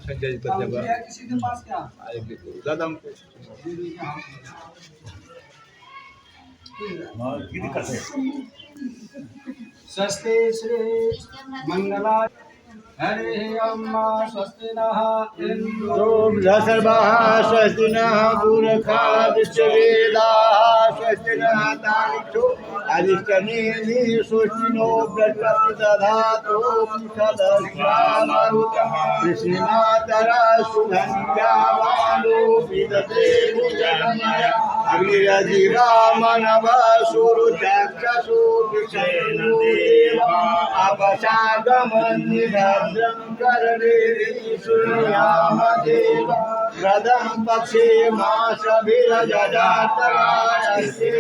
संजय किसी के पास क्या दादा स्वस्ति श्री मंगला हरे अम्मा स्वस्ति नः इंद्रो सर्वाः स्वस्ति नः पुरखा विश्ववेदाः स्वस्ति नः तानिक्षो अधिष्ठनेमि स्वस्ति नो बृहस्पति दधातु सदस्यामरुतः कृष्णमातरा सुगन्ध्यावानो विदते भुजगमय अग्निरधिरामनवसुरुचक्षसु विषयेन देवा अपसागमन्निभद्रं करलेरीशुयामदेव रदं पक्षे मासभिरजजातरायस्ते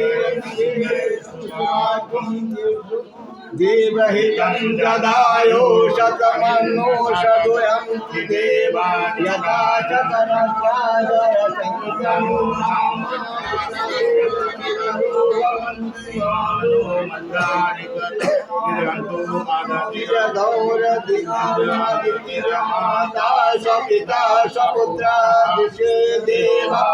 देवहितं ददायो शतमन्नो शतुयं देवा यथा चतरस्वादरसंख्यं माता सपिता सपुत्रा दिशे देवा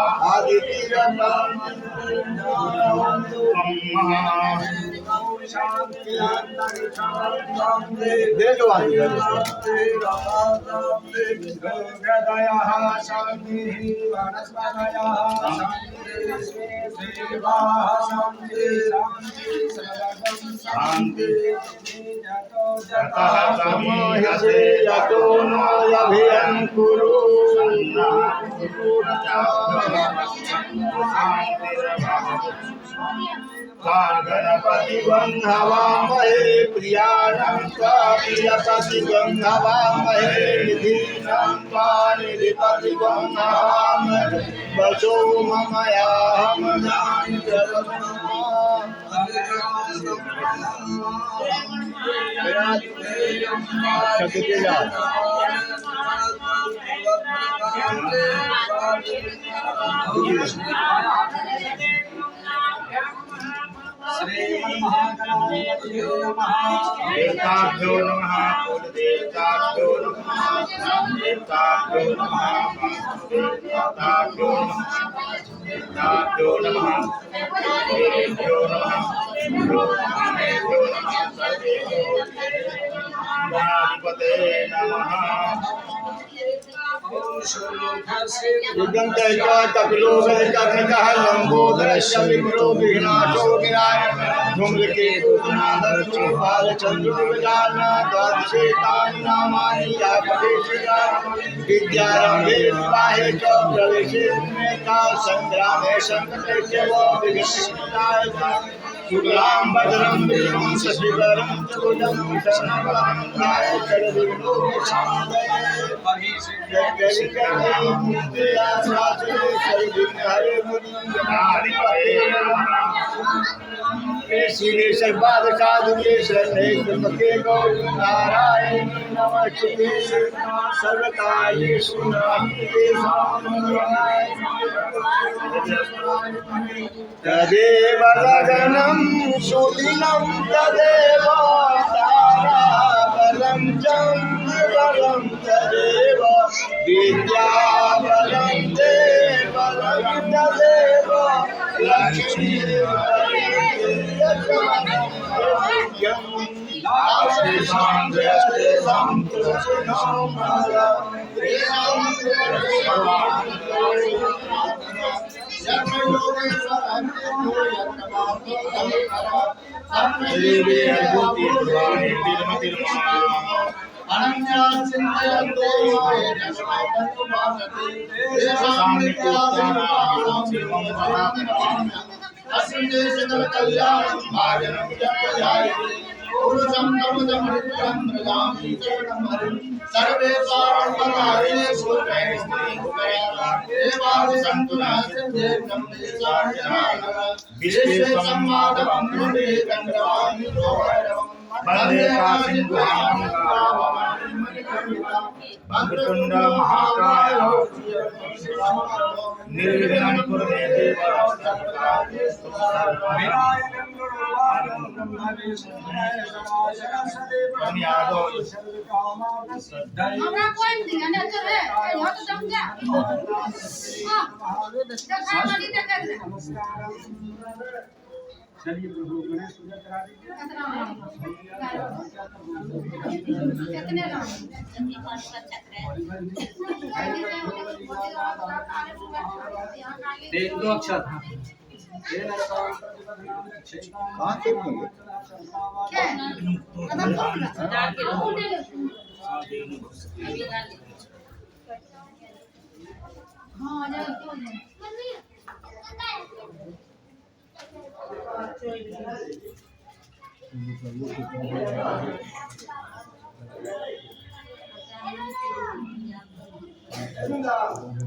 गणपति हवामहे प्रियाणं प्रियपति हवामहे निधीनां निधिपति हवामहे वसो ममयाहं श्रीमन्महागणाधिपतये नमः देवताभ्यो नमः कुलदेवताभ्यो नमः देवताभ्यो नमः देवताभ्यो नमः देवताभ्यो नमः देवताभ्यो नमः गणाधिपतये नमः कपिलो गजकर्णकः लंबोदरश्च विप्रो विघ्नाशो विनायक धूम्रकेतु जनार्दनो बालचन्द्रो गजानन द्वादशेतानि नामानि यापदेशिका विद्यारम्भे विवाहे च प्रवेशे मेधा संग्रामे संकटे च विघ्नविनाशाय शुक्लां भद्रं विष्णुं शशिधरं चतुर्भुजं शरणं विघ्नो श्री सर्वाद साधुके शरणे त्र्यंबके गौरी नारायण नमस्ते सर्वकार्येषु तदेव गगनं सुदिनं तदेव ताराबलं चन्द्रबलं तदेव विद्याबलं देवबलं तदेव लक्ष्मी पुरुषं तमुदमृतं मृगामि चरणं हरिं सर्वे स्वार्पकारिणे सूर्ये स्त्रीमुखया देवादिसन्तु नासिद्धेर्नं देशायनानः विश्वे संवादवं मुने गन्धवामि भैरवं वन्दे कासिन्धुहां वक्रतुण्ड महाकाय निर्विघ्नं कुरु मे देव हमरा कोई नहीं है ना चल है यहाँ तो जम गया हाँ देखा वाली देख रहे चलिए प्रभु गणेश पूजा करा दीजिए। कितने राम एक दो अक्षर कहाँ से होंगे क्या कदम हाँ आ जाओ Thank you.